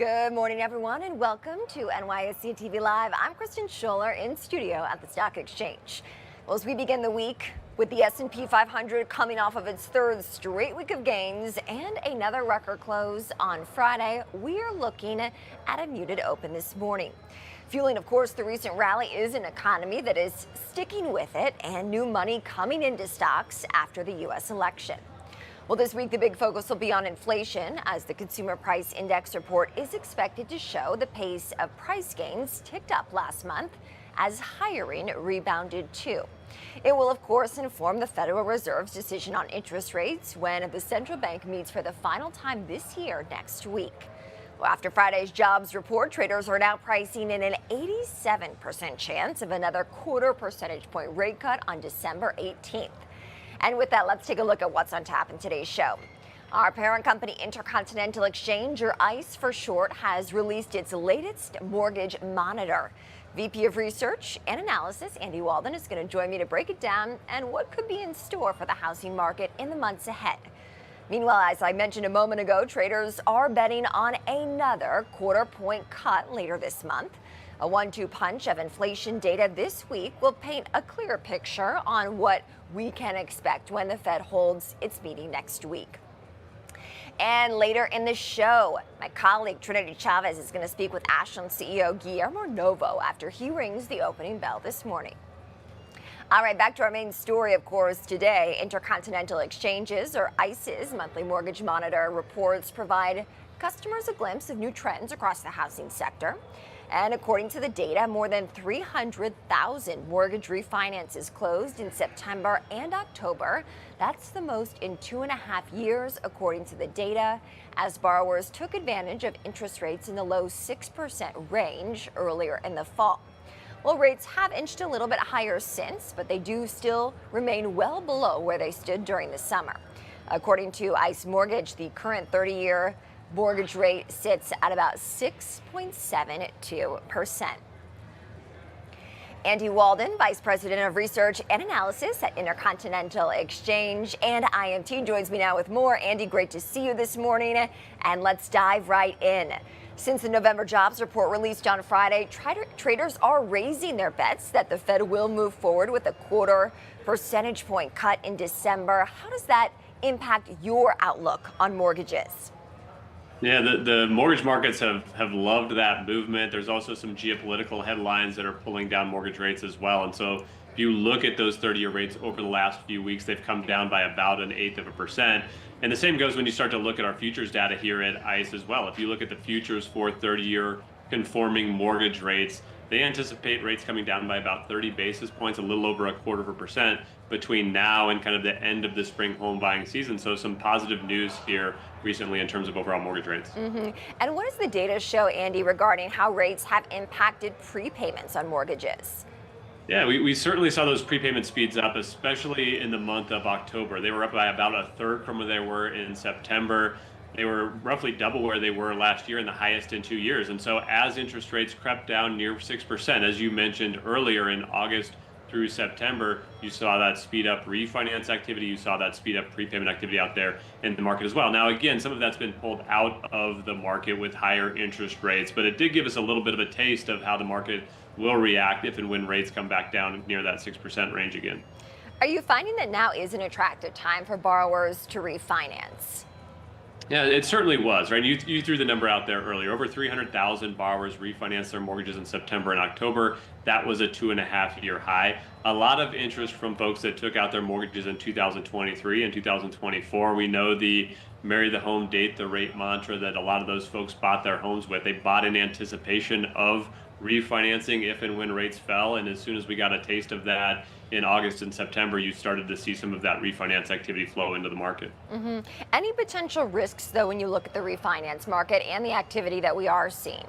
Good morning, everyone, and welcome to NYSE TV Live. I'm Kristen Scholler in studio at the Stock Exchange. Well, as we begin the week with the S&P 500 coming off of its third straight week of gains and another record close on Friday, we are looking at a muted open this morning. Fueling, of course, the recent rally is an economy that is sticking with it and new money coming into stocks after the U.S. election. Well, this week, the big focus will be on inflation, as the Consumer Price Index report is expected to show the pace of price gains ticked up last month as hiring rebounded too. It will, of course, inform the Federal Reserve's decision on interest rates when the central bank meets for the final time this year next week. Well, after Friday's jobs report, traders are now pricing in an 87% chance of another quarter percentage point rate cut on December 18th. And with that, let's take a look at what's on tap in today's show. Our parent company, Intercontinental Exchange, or ICE for short, has released its latest mortgage monitor. VP of Research and Analysis, Andy Walden, is going to join me to break it down and what could be in store for the housing market in the months ahead. Meanwhile, as I mentioned a moment ago, traders are betting on another quarter-point cut later this month. A 1-2 punch of inflation data this week will paint a clearer picture on what we can expect when the Fed holds its meeting next week. And later in the show, my colleague Trinity Chavez is going to speak with Ashland CEO Guillermo Novo after he rings the opening bell this morning. All right, back to our main story, of course, today. Intercontinental Exchanges, or ICE's monthly mortgage monitor reports provide customers a glimpse of new trends across the housing sector. And according to the data, more than 300,000 mortgage refinances closed in September and October. That's the most in 2.5 years, according to the data, as borrowers took advantage of interest rates in the low 6% range earlier in the fall. Well, rates have inched a little bit higher since, but they do still remain well below where they stood during the summer. According to ICE Mortgage, the current 30-year mortgage rate sits at about 6.72%. Andy Walden, Vice President of Research and Analysis at Intercontinental Exchange and IMT, joins me now with more. Andy, great to see you this morning, and let's dive right in. Since the November jobs report released on Friday, traders are raising their bets that the Fed will move forward with a quarter percentage point cut in December. How does that impact your outlook on mortgages? Yeah, the mortgage markets have loved that movement. There's also some geopolitical headlines that are pulling down mortgage rates as well. And so if you look at those 30-year rates over the last few weeks, they've come down by about 1/8%. And the same goes when you start to look at our futures data here at ICE as well. If you look at the futures for 30-year conforming mortgage rates, they anticipate rates coming down by about 30 basis points, a little over 1/4% between now and kind of the end of the spring home buying season. So some positive news here recently in terms of overall mortgage rates. And what does the data show, Andy, regarding how rates have impacted prepayments on mortgages? Yeah, we certainly saw those prepayment speeds up, especially in the month of October. They were up by about 1/3 from where they were in September. They were roughly double where they were last year and the highest in 2 years. And so as interest rates crept down near 6%, as you mentioned earlier, in August through September, you saw that speed up refinance activity. You saw that speed up prepayment activity out there in the market as well. Now, again, some of that's been pulled out of the market with higher interest rates, but it did give us a little bit of a taste of how the market will react if and when rates come back down near that 6% range again. Are you finding that now is an attractive time for borrowers to refinance? Yeah, it certainly was, right? You threw the number out there earlier. Over 300,000 borrowers refinanced their mortgages in September and October. That was a 2.5-year high. A lot of interest from folks that took out their mortgages in 2023 and 2024. We know the marry the home, date the rate mantra that a lot of those folks bought their homes with. They bought in anticipation of refinancing if and when rates fell. And as soon as we got a taste of that in August and September, you started to see some of that refinance activity flow into the market. Any potential risks, though, when you look at the refinance market and the activity that we are seeing?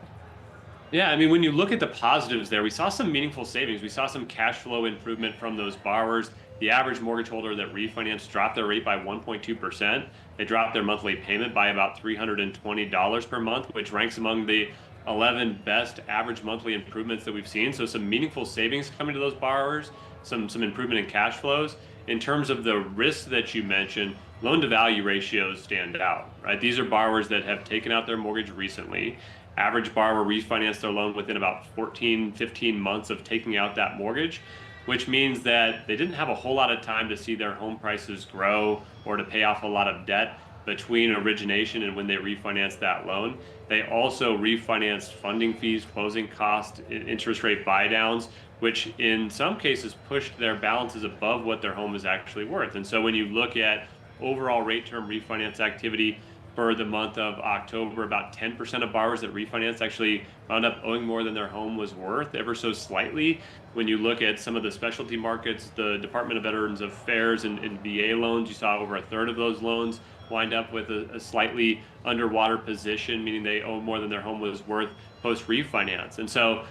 Yeah, I mean, when you look at the positives there, we saw some meaningful savings. We saw some cash flow improvement from those borrowers. The average mortgage holder that refinanced dropped their rate by 1.2%. They dropped their monthly payment by about $320 per month, which ranks among the 11 best average monthly improvements that we've seen. So some meaningful savings coming to those borrowers, some improvement in cash flows. In terms of the risks that you mentioned, loan to value ratios stand out, right? These are borrowers that have taken out their mortgage recently. Average borrower refinanced their loan within about 14, 15 months of taking out that mortgage, which means that they didn't have a whole lot of time to see their home prices grow or to pay off a lot of debt between origination and when they refinanced that loan. They also refinanced funding fees, closing costs, interest rate buy downs, which in some cases pushed their balances above what their home is actually worth. And so when you look at overall rate term refinance activity for the month of October, about 10% of borrowers that refinanced actually wound up owing more than their home was worth, ever so slightly. When you look at some of the specialty markets, the Department of Veterans Affairs and VA loans, you saw over a third of those loans wind up with a slightly underwater position, meaning they owe more than their home was worth post refinance. And so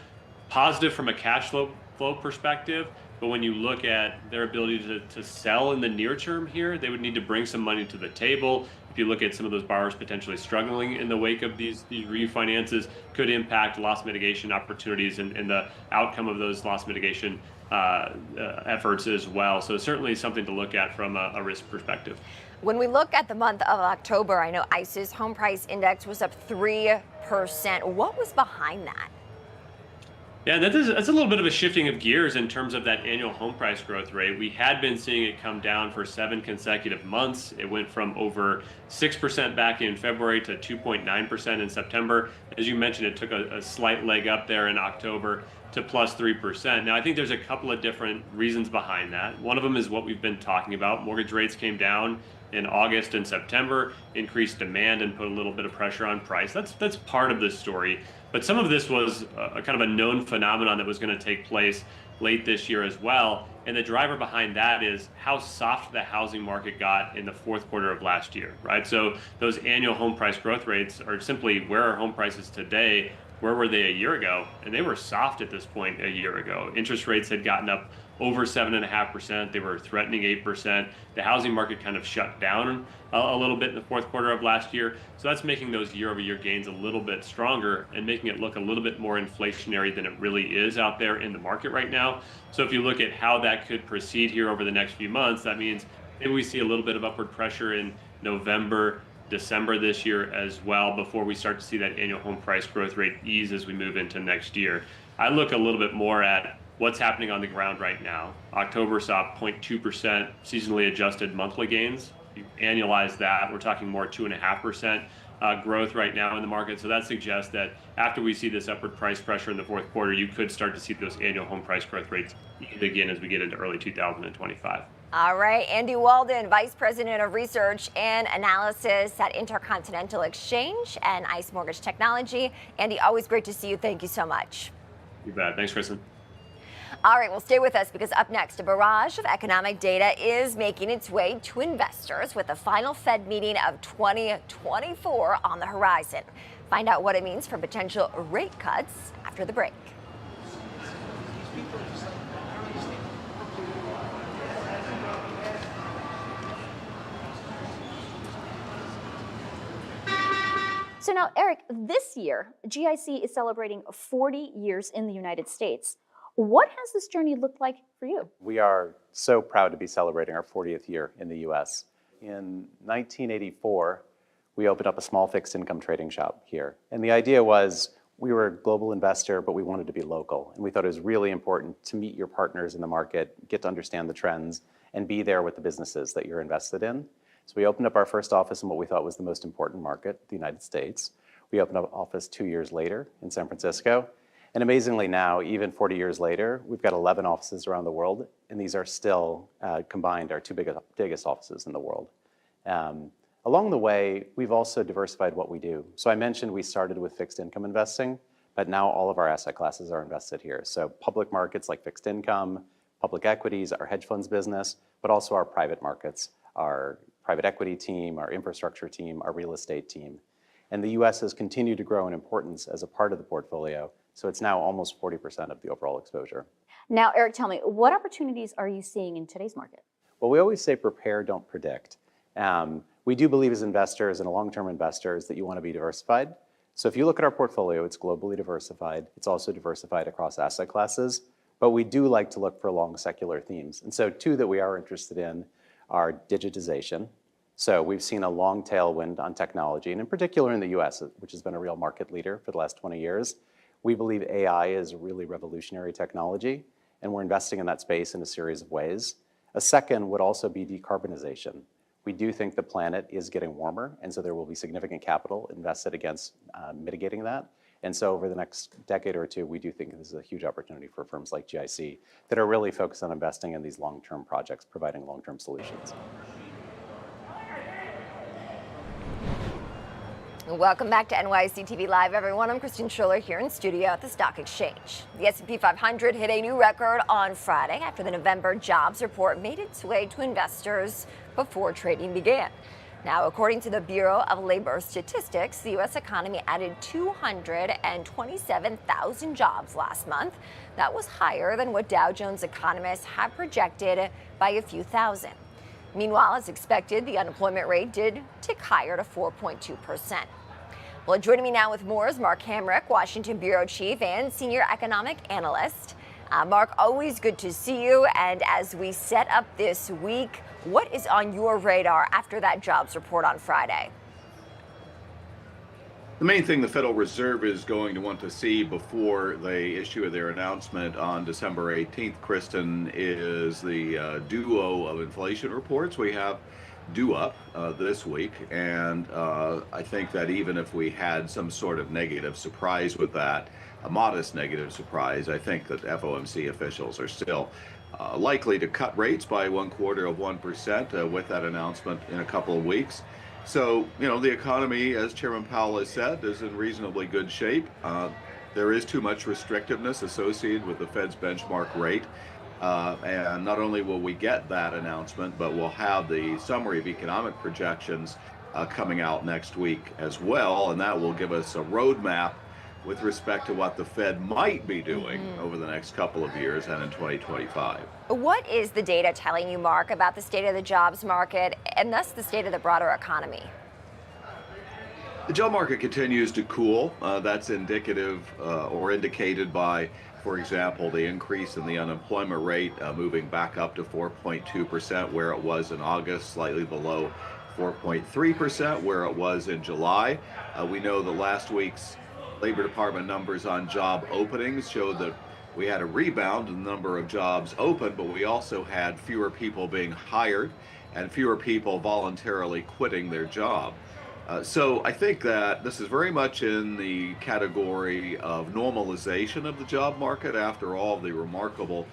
positive from a cash flow perspective, but when you look at their ability to sell in the near term here, they would need to bring some money to the table. If you look at some of those borrowers potentially struggling in the wake of these refinances, could impact loss mitigation opportunities and the outcome of those loss mitigation efforts as well. So certainly something to look at from a risk perspective. When we look at the month of October, I know ICE's home price index was up 3%. What was behind that? Yeah, that's a little bit of a shifting of gears in terms of that annual home price growth rate. We had been seeing it come down for 7 consecutive months. It went from over 6% back in February to 2.9% in September. As you mentioned, it took a slight leg up there in October to plus 3%. Now, I think there's a couple of different reasons behind that. One of them is what we've been talking about. Mortgage rates came down in August and September, increased demand and put a little bit of pressure on price. That's part of the story. But some of this was a kind of a known phenomenon that was going to take place late this year as well. And the driver behind that is how soft the housing market got in the fourth quarter of last year, right? So those annual home price growth rates are simply where are home prices today? Where were they a year ago? And they were soft at this point a year ago. Interest rates had gotten up over 7.5%. They were threatening 8%. The housing market kind of shut down a little bit in the fourth quarter of last year. So that's making those year-over-year gains a little bit stronger and making it look a little bit more inflationary than it really is out there in the market right now. So if you look at how that could proceed here over the next few months, that means maybe we see a little bit of upward pressure in November, December this year as well, before we start to see that annual home price growth rate ease as we move into next year. I look a little bit more at what's happening on the ground right now. October saw 0.2% seasonally adjusted monthly gains. You annualize that, we're talking more 2.5% growth right now in the market. So that suggests that after we see this upward price pressure in the fourth quarter, you could start to see those annual home price growth rates ease again as we get into early 2025. All right, Andy Walden, Vice President of Research and Analysis at Intercontinental Exchange and ICE Mortgage Technology. Andy, always great to see you. Thank you so much. You bet. Thanks, Kristen. All right, well, stay with us because up next, a barrage of economic data is making its way to investors with the final Fed meeting of 2024 on the horizon. Find out what it means for potential rate cuts after the break. So now, Eric, this year, GIC is celebrating 40 years in the United States. What has this journey looked like for you? We are so proud to be celebrating our 40th year in the US. In 1984, we opened up a small fixed income trading shop here. And the idea was we were a global investor, but we wanted to be local. And we thought it was really important to meet your partners in the market, get to understand the trends, and be there with the businesses that you're invested in. So we opened up our first office in what we thought was the most important market, the United States. We opened up an office 2 years later in San Francisco. And amazingly now, even 40 years later, we've got 11 offices around the world, and these are still combined our two biggest offices in the world. Along the way, we've also diversified what we do. So I mentioned we started with fixed income investing, but now all of our asset classes are invested here. So public markets like fixed income, public equities, our hedge funds business, but also our private markets, our private equity team, our infrastructure team, our real estate team. And the US has continued to grow in importance as a part of the portfolio. So it's now almost 40% of the overall exposure. Now, Eric, tell me, what opportunities are you seeing in today's market? Well, we always say prepare, don't predict. We do believe as investors and long-term investors that you want to be diversified. So if you look at our portfolio, it's globally diversified. It's also diversified across asset classes, but we do like to look for long secular themes. And so two that we are interested in are digitization So we've seen a long tailwind on technology, and in particular in the US, which has been a real market leader for the last 20 years. We believe AI is really revolutionary technology, and we're investing in that space in a series of ways. A second would also be decarbonization. We do think the planet is getting warmer, and so there will be significant capital invested against mitigating that. And so over the next decade or two, we do think this is a huge opportunity for firms like GIC that are really focused on investing in these long-term projects, providing long-term solutions. Welcome back to NYSE TV Live, everyone. I'm Kristen Schuller here in studio at the Stock Exchange. The S&P 500 hit a new record on Friday after the November jobs report made its way to investors before trading began. Now, according to the Bureau of Labor Statistics, the U.S. economy added 227,000 jobs last month. That was higher than what Dow Jones economists have projected by a few thousand. Meanwhile, as expected, the unemployment rate did tick higher to 4.2%. Well, joining me now with more is Mark Hamrick, Washington Bureau Chief and Senior Economic Analyst. Mark, always good to see you. And as we set up this week, what is on your radar after that jobs report on Friday? The main thing the Federal Reserve is going to want to see before they issue their announcement on December 18th, Kristen, is the duo of inflation reports. We have due up this week, and I think that even if we had some sort of negative surprise with that, a modest negative surprise, I think that FOMC officials are still likely to cut rates by 0.25% with that announcement in a couple of weeks. So, the economy, as Chairman Powell has said, is in reasonably good shape. There is too much restrictiveness associated with the Fed's benchmark rate. And not only will we get that announcement, but we'll have the summary of economic projections coming out next week as well. And that will give us a roadmap with respect to what the Fed might be doing over the next couple of years and in 2025. What is the data telling you, Mark, about the state of the jobs market and thus the state of the broader economy? The job market continues to cool. That's indicative or indicated by, for example, the increase in the unemployment rate moving back up to 4.2%, where it was in August, slightly below 4.3%, where it was in July. We know the last week's Labor Department numbers on job openings showed that we had a rebound in the number of jobs open, but we also had fewer people being hired and fewer people voluntarily quitting their job. So I think that this is very much in the category of normalization of the job market after all the remarkable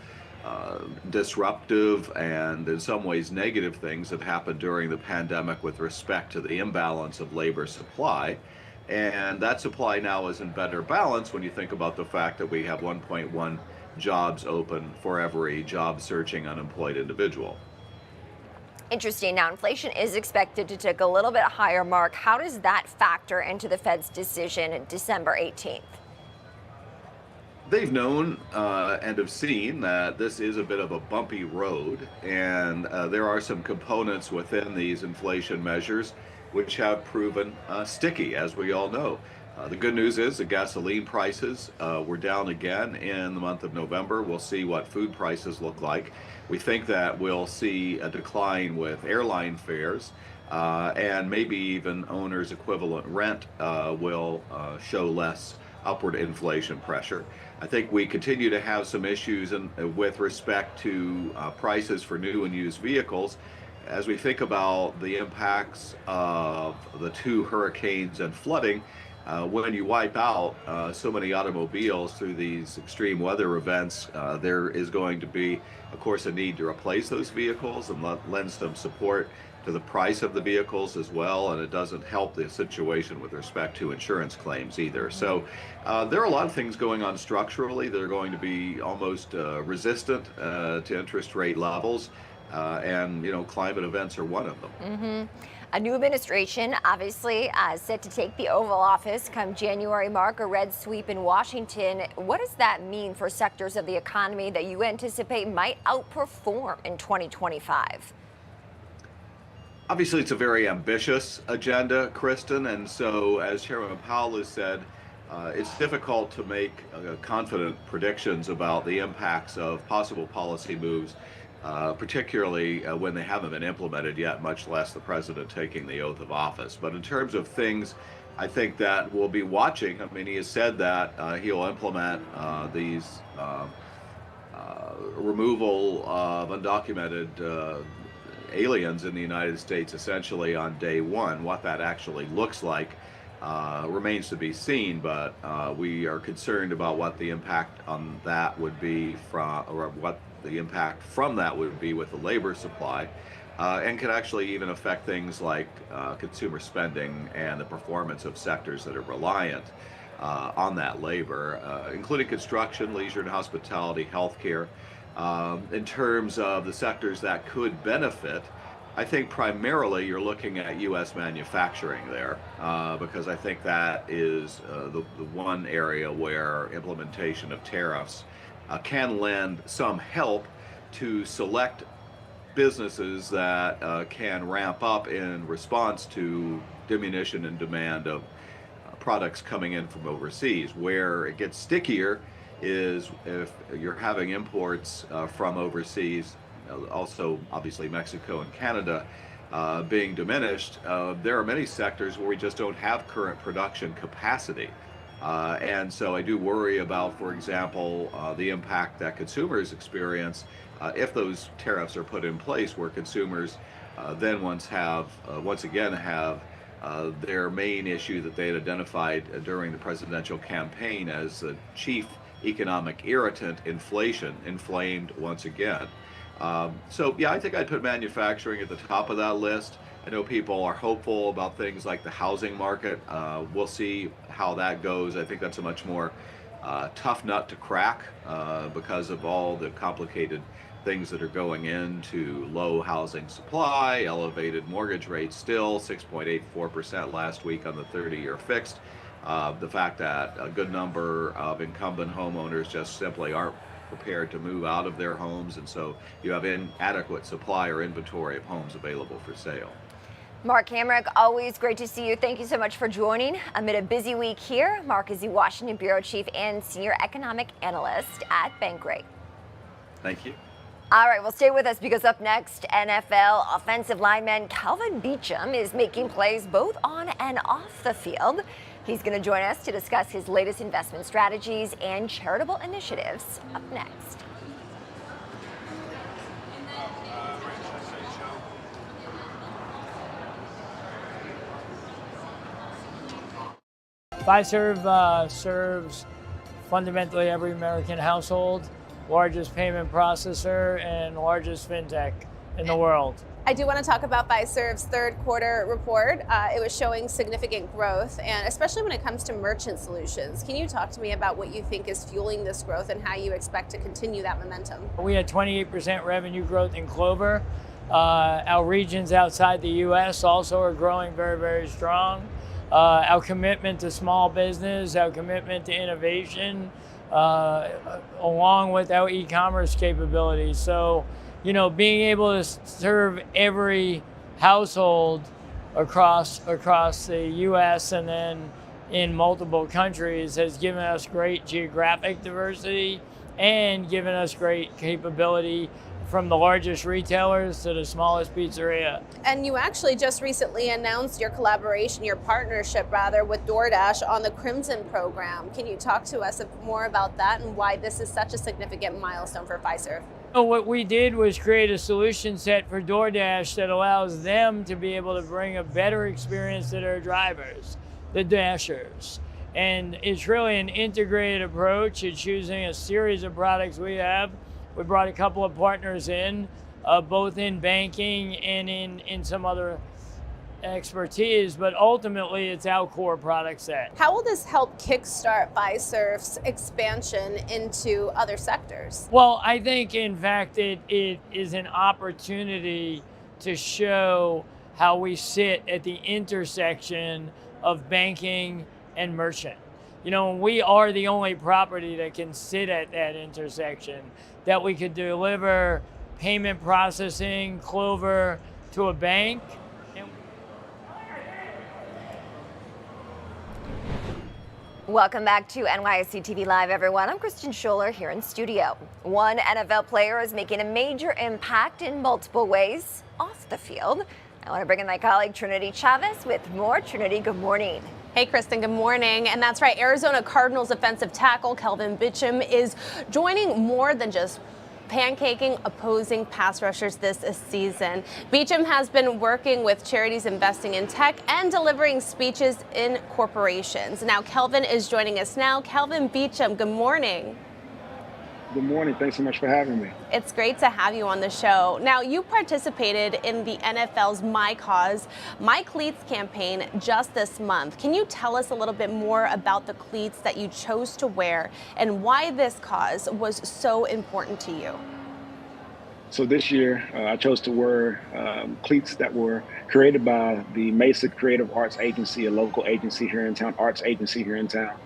disruptive and in some ways negative things that happened during the pandemic with respect to the imbalance of labor supply. And that supply now is in better balance when you think about the fact that we have 1.1 jobs open for every job searching unemployed individual. Interesting. Now, inflation is expected to tick a little bit higher, Mark. How does that factor into the Fed's decision December 18th? They've known and have seen that this is a bit of a bumpy road, and there are some components within these inflation measures which have proven sticky, as we all know. The good news is the gasoline prices were down again in the month of November. We'll see what food prices look like. We think that we'll see a decline with airline fares, and maybe even owner's equivalent rent will show less upward inflation pressure. I think we continue to have some issues with respect to prices for new and used vehicles. As we think about the impacts of the two hurricanes and flooding, when you wipe out so many automobiles through these extreme weather events, there is going to be, of course, a need to replace those vehicles, and lend some support to the price of the vehicles as well. And it doesn't help the situation with respect to insurance claims either. So there are a lot of things going on structurally that are going to be almost resistant to interest rate levels. And climate events are one of them. A new administration, obviously, set to take the Oval Office come January, Mark, a red sweep in Washington. What does that mean for sectors of the economy that you anticipate might outperform in 2025? Obviously, it's a very ambitious agenda, Kristen. And so, as Chairman Powell has said, it's difficult to make confident predictions about the impacts of possible policy moves particularly when they haven't been implemented yet, much less the president taking the oath of office. But in terms of things I think that we'll be watching, I mean, he has said that he'll implement these removal of undocumented aliens in the United States essentially on day one. What that actually looks like remains to be seen, but we are concerned about what the impact on that would be or what the impact from that would be with the labor supply, and could actually even affect things like consumer spending and the performance of sectors that are reliant on that labor, including construction, leisure and hospitality, healthcare. In terms of the sectors that could benefit, I think primarily you're looking at U.S. manufacturing there, because I think that is the one area where implementation of tariffs can lend some help to select businesses that can ramp up in response to diminution in demand of products coming in from overseas. Where it gets stickier is if you're having imports from overseas, also obviously Mexico and Canada being diminished. There are many sectors where we just don't have current production capacity. And so I do worry about, for example, the impact that consumers experience if those tariffs are put in place, where consumers then once again have their main issue that they had identified during the presidential campaign as the chief economic irritant, inflation, inflamed once again. So yeah, I think I'd put manufacturing at the top of that list. I know people are hopeful about things like the housing market. We'll see how that goes. I think that's a much more tough nut to crack because of all the complicated things that are going into low housing supply, elevated mortgage rates still, 6.84% last week on the 30-year fixed. The fact that a good number of incumbent homeowners just simply aren't prepared to move out of their homes, and so you have inadequate supply or inventory of homes available for sale. Mark Hamrick, always great to see you. Thank you so much for joining amid a busy week here. Mark is the Washington Bureau Chief and Senior Economic Analyst at Bankrate. Thank you. All right, well, stay with us because up next, NFL offensive lineman Calvin Beachum is making plays both on and off the field. He's going to join us to discuss his latest investment strategies and charitable initiatives. Up next. Fiserv serves fundamentally every American household, largest payment processor and largest fintech in the world. I do want to talk about Fiserv's third quarter report. It was showing significant growth, and especially when it comes to merchant solutions. Can you talk to me about what you think is fueling this growth and how you expect to continue that momentum? We had 28% revenue growth in Clover. Our regions outside the U.S. also are growing very, very strong. Our commitment to small business, our commitment to innovation, along with our e-commerce capabilities. So, you know, being able to serve every household across the U.S. and then in multiple countries has given us great geographic diversity and given us great capability from the largest retailers to the smallest pizzeria. And you actually just recently announced your collaboration, your partnership rather, with DoorDash on the Crimson program. Can you talk to us more about that and why this is such a significant milestone for Fiserv? So what we did was create a solution set for DoorDash that allows them to be able to bring a better experience to their drivers, the Dashers. And it's really an integrated approach. It's using a series of products we have. We brought a couple of partners in, both in banking and in some other expertise, but ultimately it's our core product set. How will this help kickstart Fiserv's expansion into other sectors? Well, I think in fact it is an opportunity to show how we sit at the intersection of banking and merchant. You know, we are the only property that can sit at that intersection, that we could deliver payment processing, Clover, to a bank. Welcome back to NYSE TV Live, everyone. I'm Kristen Scholler here in studio. One NFL player is making a major impact in multiple ways off the field. I want to bring in my colleague Trinity Chavez with more. Trinity, good morning. Hey, Kristen, good morning. And that's right, Arizona Cardinals offensive tackle Kelvin Beachum is joining more than just pancaking opposing pass rushers this season. Beachum has been working with charities investing in tech and delivering speeches in corporations. Now, Kelvin is joining us now. Kelvin Beachum, good morning. Good morning. Thanks so much for having me. It's great to have you on the show. Now, you participated in the NFL's My Cause, My Cleats campaign just this month. Can you tell us a little bit more about the cleats that you chose to wear and why this cause was so important to you? So this year, I chose to wear cleats that were created by the Mesa Creative Arts Agency, a local agency here in town, arts agency here in town.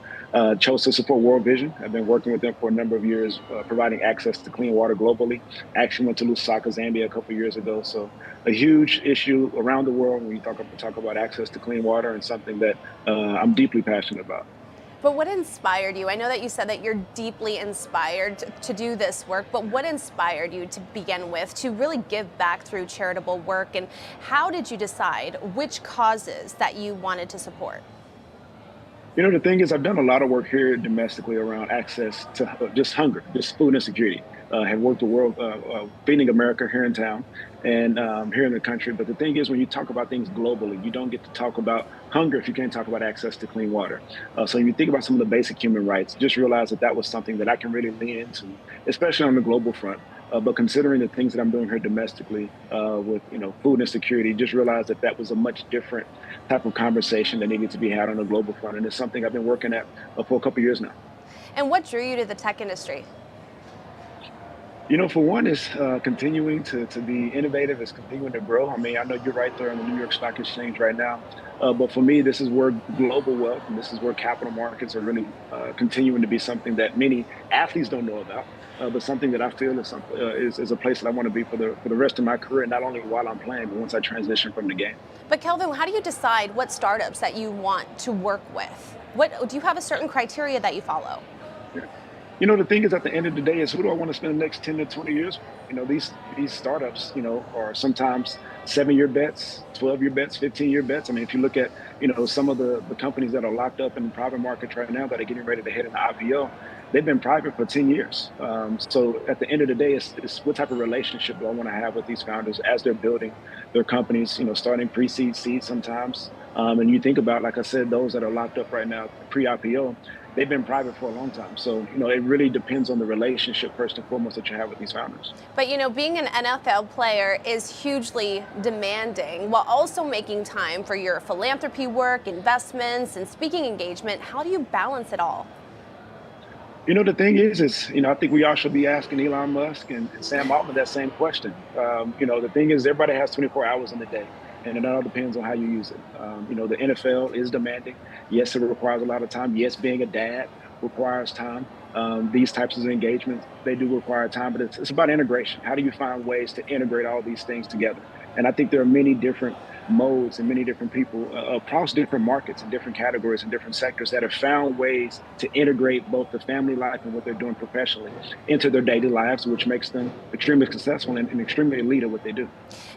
Chose to support World Vision. I've been working with them for a number of years, providing access to clean water globally. Actually went to Lusaka, Zambia a couple of years ago. So a huge issue around the world when you talk about access to clean water, and something that I'm deeply passionate about. But what inspired you? I know that you said that you're deeply inspired to do this work, but what inspired you to begin with to really give back through charitable work, and how did you decide which causes that you wanted to support? You know, the thing is, I've done a lot of work here domestically around access to just hunger, just food insecurity. Have worked the world, feeding America here in town and here in the country. But the thing is, when you talk about things globally, you don't get to talk about hunger if you can't talk about access to clean water. So when you think about some of the basic human rights, just realize that that was something that I can really lean into, especially on the global front. But considering the things that I'm doing here domestically with, food insecurity, just realized that that was a much different type of conversation that needed to be had on a global front. And it's something I've been working at for a couple of years now. And what drew you to the tech industry? For one, is continuing to be innovative, is continuing to grow. I mean, I know you're right there on the New York Stock Exchange right now. But for me, this is where global wealth and this is where capital markets are really continuing to be something that many athletes don't know about. But something that I feel is a place that I want to be for the rest of my career, not only while I'm playing, but once I transition from the game. But Kelvin, how do you decide what startups that you want to work with? Do you have a certain criteria that you follow? Yeah. The thing is, at the end of the day, is who do I want to spend the next 10 to 20 years with? These startups, are sometimes 7-year bets, 12-year bets, 15-year bets. I mean, if you look at, some of the companies that are locked up in the private market right now that are getting ready to head in the IPO, they've been private for 10 years. So at the end of the day, it's what type of relationship do I want to have with these founders as they're building their companies, starting pre-seed, seed sometimes. And you think about, like I said, those that are locked up right now, pre-IPO, they've been private for a long time. So, it really depends on the relationship, first and foremost, that you have with these founders. But, being an NFL player is hugely demanding while also making time for your philanthropy work, investments, and speaking engagement. How do you balance it all? The thing is, I think we all should be asking Elon Musk and Sam Altman that same question. The thing is, everybody has 24 hours in the day, and it all depends on how you use it. The NFL is demanding. Yes, it requires a lot of time. Yes, being a dad requires time. These types of engagements, they do require time, but it's about integration. How do you find ways to integrate all these things together? And I think there are many different modes and many different people across different markets and different categories and different sectors that have found ways to integrate both the family life and what they're doing professionally into their daily lives, which makes them extremely successful and extremely elite at what they do.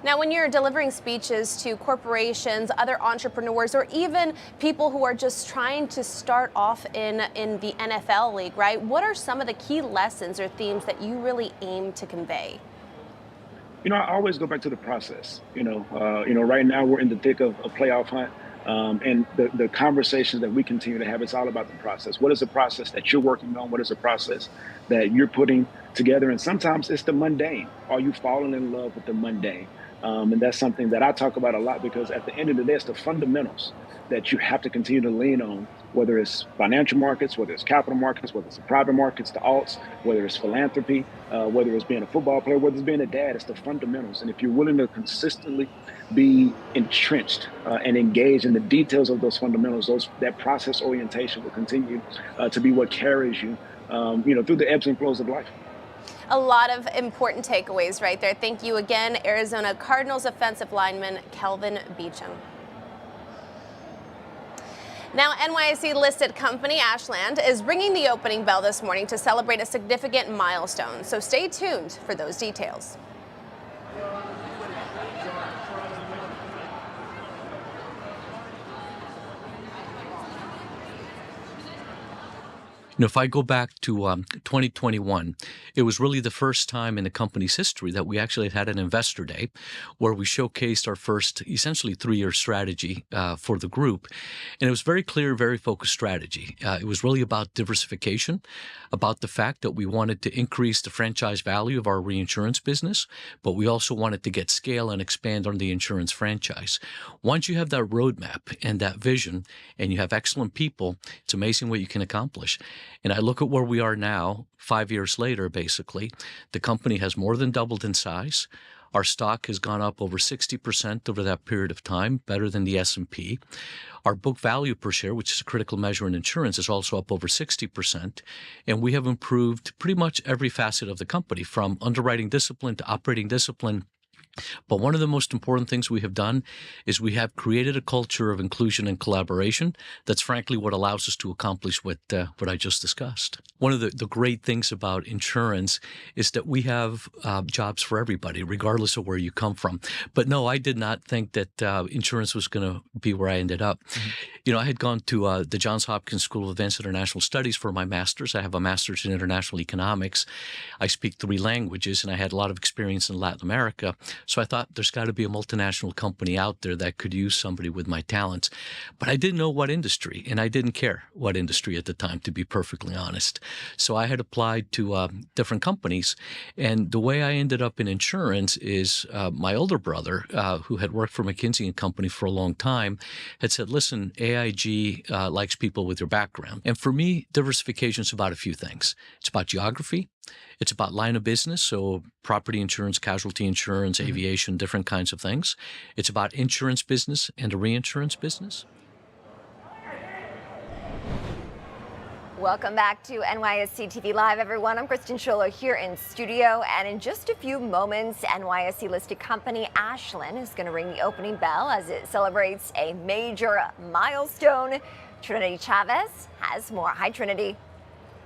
Now, when you're delivering speeches to corporations, other entrepreneurs, or even people who are just trying to start off in the NFL league, right? What are some of the key lessons or themes that you really aim to convey? I always go back to the process. Right now we're in the thick of a playoff hunt, and the conversations that we continue to have, it's all about the process. What is the process that you're working on? What is the process that you're putting together? And sometimes it's the mundane. Are you falling in love with the mundane? And that's something that I talk about a lot, because at the end of the day, it's the fundamentals that you have to continue to lean on, whether it's financial markets, whether it's capital markets, whether it's the private markets, the alts, whether it's philanthropy, whether it's being a football player, whether it's being a dad, it's the fundamentals. And if you're willing to consistently be entrenched and engaged in the details of those fundamentals, that process orientation will continue to be what carries you, through the ebbs and flows of life. A lot of important takeaways right there. Thank you again, Arizona Cardinals offensive lineman Kelvin Beachum. Now, NYSE listed company Ashland is ringing the opening bell this morning to celebrate a significant milestone. So stay tuned for those details. If I go back to 2021, it was really the first time in the company's history that we actually had an investor day where we showcased our first essentially 3-year strategy for the group. And it was very clear, very focused strategy. It was really about diversification, about the fact that we wanted to increase the franchise value of our reinsurance business, but we also wanted to get scale and expand on the insurance franchise. Once you have that roadmap and that vision and you have excellent people, it's amazing what you can accomplish. And I look at where we are now, 5 years later, basically. The company has more than doubled in size. Our stock has gone up over 60% over that period of time, better than the S&P. Our book value per share, which is a critical measure in insurance, is also up over 60%. And we have improved pretty much every facet of the company, from underwriting discipline to operating discipline. But one of the most important things we have done is we have created a culture of inclusion and collaboration. That's frankly what allows us to accomplish what I just discussed. One of the great things about insurance is that we have jobs for everybody, regardless of where you come from. But no, I did not think that insurance was going to be where I ended up. Mm-hmm. I had gone to the Johns Hopkins School of Advanced International Studies for my master's. I have a master's in international economics. I speak 3 languages, and I had a lot of experience in Latin America. So I thought there's got to be a multinational company out there that could use somebody with my talents. But I didn't know what industry, and I didn't care what industry at the time, to be perfectly honest. So I had applied to different companies. And the way I ended up in insurance is my older brother, who had worked for McKinsey & Company for a long time, had said, listen, AIG likes people with your background. And for me, diversification is about a few things. It's about geography. It's about line of business, so property insurance, casualty insurance, aviation, different kinds of things. It's about insurance business and a reinsurance business. Welcome back to NYSE TV Live, everyone. I'm Kristen Scholler here in studio, and in just a few moments, NYSE-listed company Ashland is going to ring the opening bell as it celebrates a major milestone. Trinity Chavez has more. Hi, Trinity.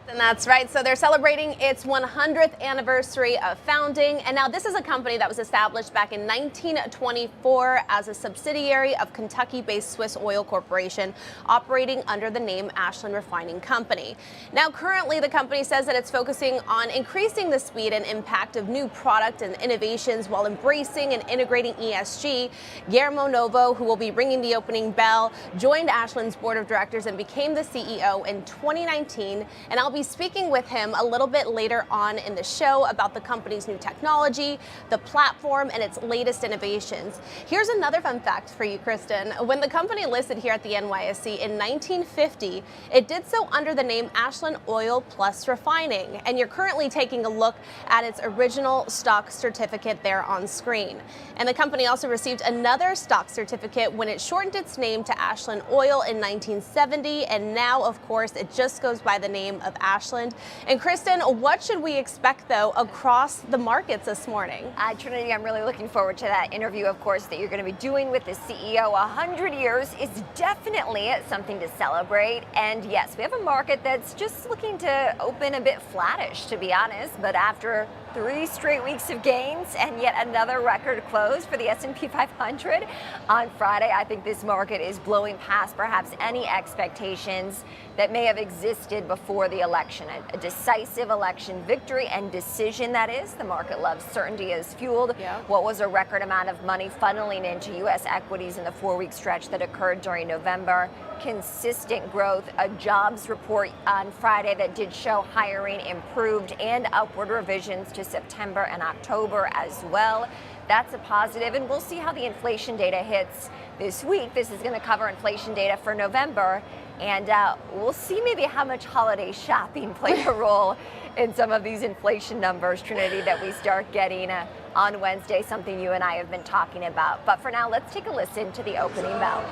And that's right. So they're celebrating its 100th anniversary of founding. And now this is a company that was established back in 1924 as a subsidiary of Kentucky-based Swiss Oil Corporation, operating under the name Ashland Refining Company. Now, currently, the company says that it's focusing on increasing the speed and impact of new product and innovations while embracing and integrating ESG. Guillermo Novo, who will be ringing the opening bell, joined Ashland's board of directors and became the CEO in 2019. And I'll be speaking with him a little bit later on in the show about the company's new technology, the platform, and its latest innovations. Here's another fun fact for you, Kristen. When the company listed here at the NYSE in 1950, it did so under the name Ashland Oil Plus Refining, and you're currently taking a look at its original stock certificate there on screen. And the company also received another stock certificate when it shortened its name to Ashland Oil in 1970, and now, of course, it just goes by the name of Ashland. And Kristen, what should we expect, though, across the markets this morning? Trinity, I'm really looking forward to that interview, of course, that you're going to be doing with the CEO. 100 years is definitely something to celebrate. And yes, we have a market that's just looking to open a bit flattish, to be honest. But after 3 straight weeks of gains and yet another record close for the S&P 500 on Friday, I think this market is blowing past perhaps any expectations that may have existed before the election. A decisive election victory and decision, that is. The market loves certainty has fueled what was a record amount of money funneling into U.S. equities in the 4-week stretch that occurred during November. Consistent growth, a jobs report on Friday that did show hiring improved and upward revisions to September and October as well. That's a positive, and we'll see how the inflation data hits this week. This is going to cover inflation data for November, and we'll see maybe how much holiday shopping played a role in some of these inflation numbers, Trinity, that we start getting on Wednesday, something you and I have been talking about. But for now, let's take a listen to the opening bell.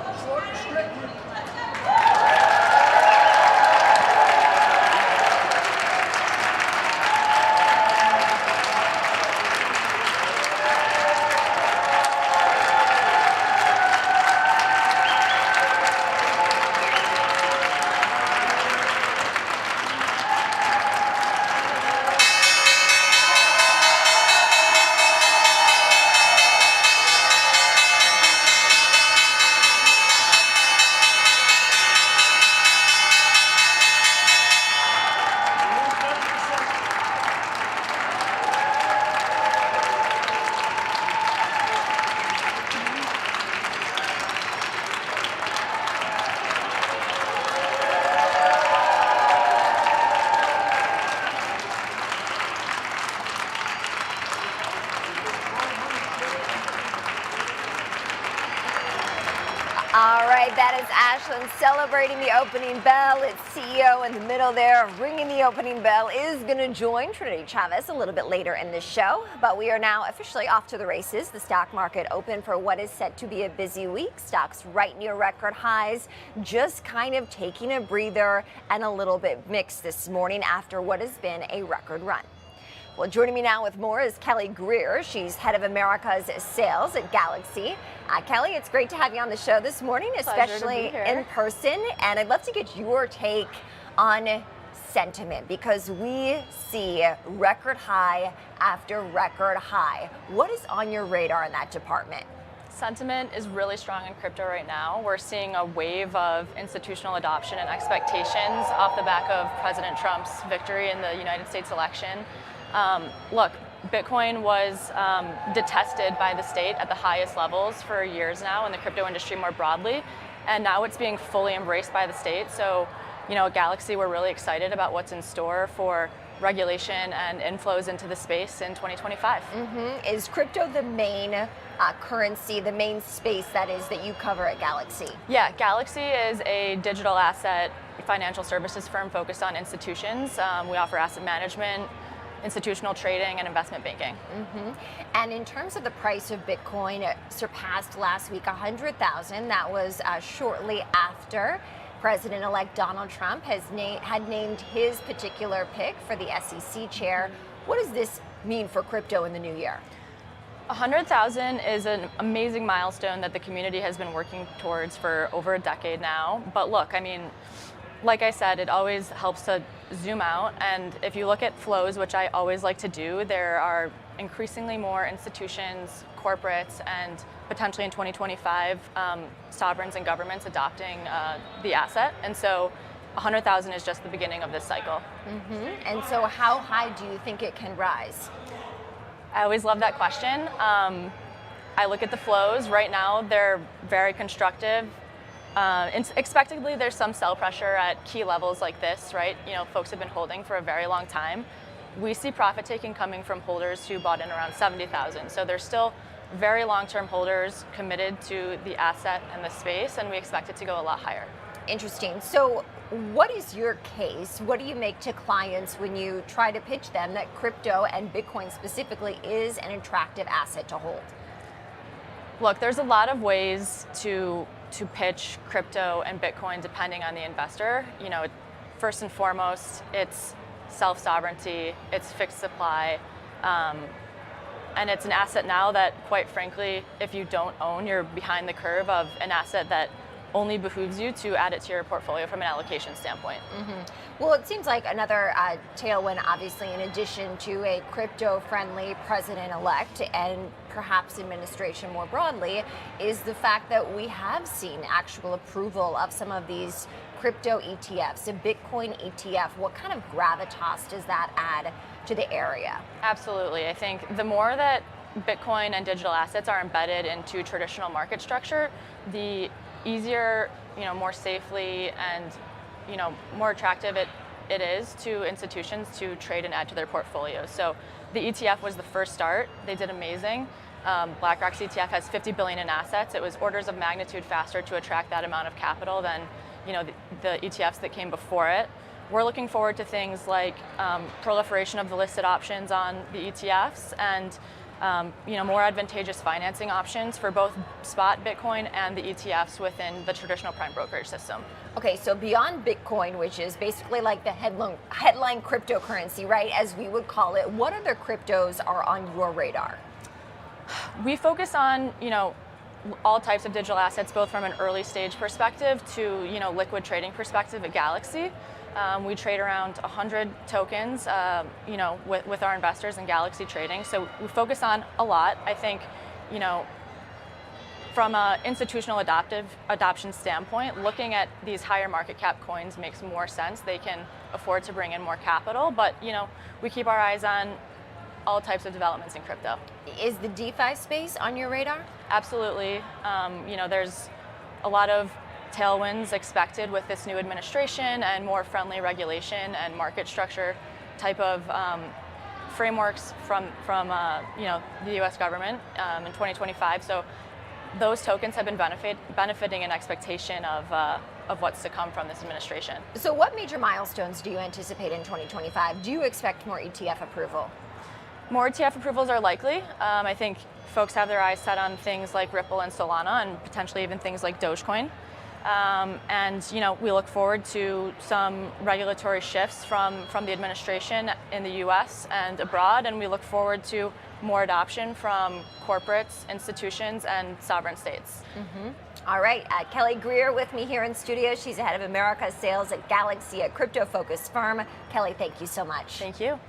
All right, that is Ashland celebrating the opening bell. Its CEO in the middle there ringing the opening bell is going to join Trinity Chavez a little bit later in the show. But we are now officially off to the races. The stock market open for what is set to be a busy week. Stocks right near record highs, just kind of taking a breather and a little bit mixed this morning after what has been a record run. Well, joining me now with more is Kelly Greer. She's head of America's sales at Galaxy. Kelly, it's great to have you on the show this morning, especially in person. And I'd love to get your take on sentiment because we see record high after record high. What is on your radar in that department? Sentiment is really strong in crypto right now. We're seeing a wave of institutional adoption and expectations off the back of President Trump's victory in the United States election. Look, Bitcoin was detested by the state at the highest levels for years now in the crypto industry more broadly, and now it's being fully embraced by the state. So, at Galaxy, we're really excited about what's in store for regulation and inflows into the space in 2025. Is crypto the main currency, the main space that you cover at Galaxy? Yeah, Galaxy is a digital asset financial services firm focused on institutions. We offer asset management, institutional trading, and investment banking. And in terms of the price of Bitcoin, it surpassed last week 100,000. That was shortly after President-elect Donald Trump had named his particular pick for the SEC chair. What does this mean for crypto in the new year? 100,000 is an amazing milestone that the community has been working towards for over a decade now. But look, I mean, like I said, it always helps to zoom out. And if you look at flows, which I always like to do, there are increasingly more institutions, corporates, and potentially in 2025, sovereigns and governments adopting the asset. And so 100,000 is just the beginning of this cycle. And so how high do you think it can rise? I always love that question. I look at the flows. Right now, they're very constructive. Expectedly, there's some sell pressure at key levels like this, right? Folks have been holding for a very long time. We see profit taking coming from holders who bought in around 70,000. So there's still very long-term holders committed to the asset and the space, and we expect it to go a lot higher. Interesting. So what is your case? What do you make to clients when you try to pitch them that crypto and Bitcoin specifically is an attractive asset to hold? Look, there's a lot of ways to pitch crypto and Bitcoin depending on the investor. First and foremost, it's self-sovereignty, it's fixed supply, and it's an asset now that, quite frankly, if you don't own, you're behind the curve of an asset that only behooves you to add it to your portfolio from an allocation standpoint. Well, it seems like another tailwind, obviously, in addition to a crypto-friendly president-elect and perhaps administration more broadly, is the fact that we have seen actual approval of some of these crypto ETFs, a Bitcoin ETF. What kind of gravitas does that add to the area? Absolutely. I think the more that Bitcoin and digital assets are embedded into traditional market structure, the easier, more safely and, more attractive it is to institutions to trade and add to their portfolios. So the ETF was the first start. They did amazing. BlackRock's ETF has 50 billion in assets. It was orders of magnitude faster to attract that amount of capital than, the ETFs that came before it. We're looking forward to things like proliferation of the listed options on the ETFs and more advantageous financing options for both spot Bitcoin and the ETFs within the traditional prime brokerage system. Okay, so beyond Bitcoin, which is basically like the headline cryptocurrency, right, as we would call it, what other cryptos are on your radar? We focus on, all types of digital assets, both from an early stage perspective to, liquid trading perspective at Galaxy. We trade around 100 tokens, with our investors in Galaxy Trading. So we focus on a lot. I think, from an institutional adoption standpoint, looking at these higher market cap coins makes more sense. They can afford to bring in more capital, but, we keep our eyes on all types of developments in crypto. Is the DeFi space on your radar? Absolutely. There's a lot of tailwinds expected with this new administration and more friendly regulation and market structure type of frameworks from the U.S. government in 2025. So those tokens have been benefiting in expectation of what's to come from this administration. So what major milestones do you anticipate in 2025? Do you expect more ETF approval? More ETF approvals are likely. I think folks have their eyes set on things like Ripple and Solana, and potentially even things like Dogecoin. And we look forward to some regulatory shifts from the administration in the U.S. and abroad, and we look forward to more adoption from corporates, institutions, and sovereign states. All right, Kelly Greer with me here in studio. She's the head of America Sales at Galaxy, a crypto-focused firm. Kelly, thank you so much. Thank you.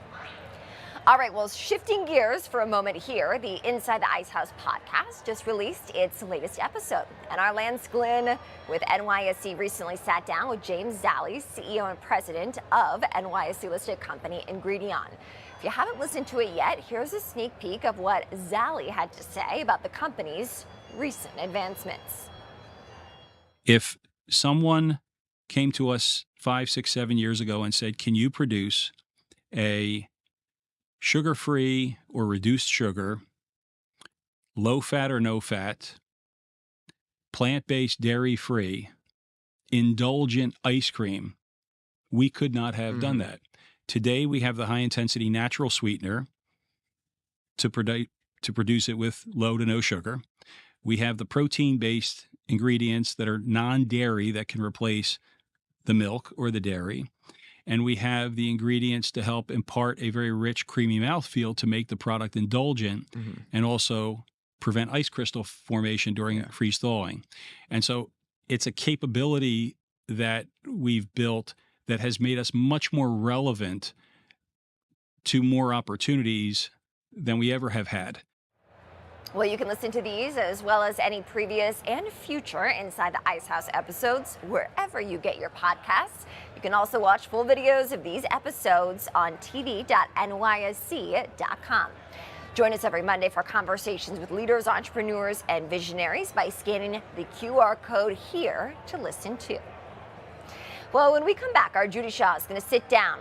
All right, well, shifting gears for a moment here, the Inside the Ice House podcast just released its latest episode. And our Lance Glynn with NYSE recently sat down with James Zally, CEO and president of NYSE-listed company Ingredion. If you haven't listened to it yet, here's a sneak peek of what Zally had to say about the company's recent advancements. If someone came to us 5, 6, 7 years ago and said, can you produce a sugar-free or reduced sugar, low-fat or no-fat, plant-based, dairy-free, indulgent ice cream, we could not have done that. Today, we have the high-intensity natural sweetener to produce it with low to no sugar. We have the protein-based ingredients that are non-dairy that can replace the milk or the dairy. And we have the ingredients to help impart a very rich, creamy mouthfeel to make the product indulgent and also prevent ice crystal formation during freeze thawing. And so it's a capability that we've built that has made us much more relevant to more opportunities than we ever have had. Well, you can listen to these as well as any previous and future Inside the Ice House episodes wherever you get your podcasts. You can also watch full videos of these episodes on tv.nysc.com. Join us every Monday for conversations with leaders, entrepreneurs, and visionaries by scanning the QR code here to listen to. Well, when we come back, our Judy Shaw is going to sit down,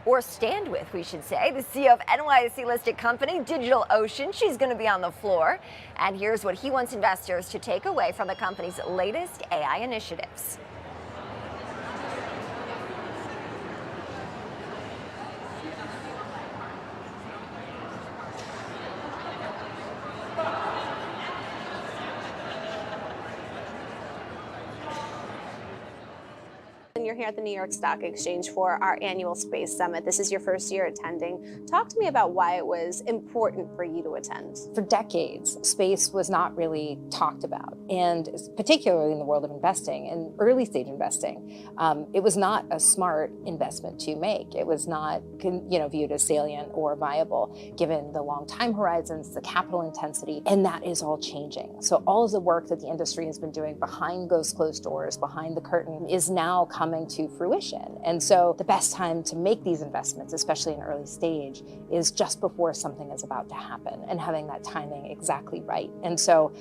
or stand with, we should say, the CEO of NYSE-listed company DigitalOcean. She's going to be on the floor. And here's what he wants investors to take away from the company's latest AI initiatives. You're here at the New York Stock Exchange for our annual Space Summit. This is your first year attending. Talk to me about why it was important for you to attend. For decades, space was not really talked about, and particularly in the world of investing and early stage investing, it was not a smart investment to make. It was not, viewed as salient or viable given the long time horizons, the capital intensity, and that is all changing. So all of the work that the industry has been doing behind those closed doors, behind the curtain, is now coming to fruition. And so the best time to make these investments, especially in early stage, is just before something is about to happen and having that timing exactly right. And so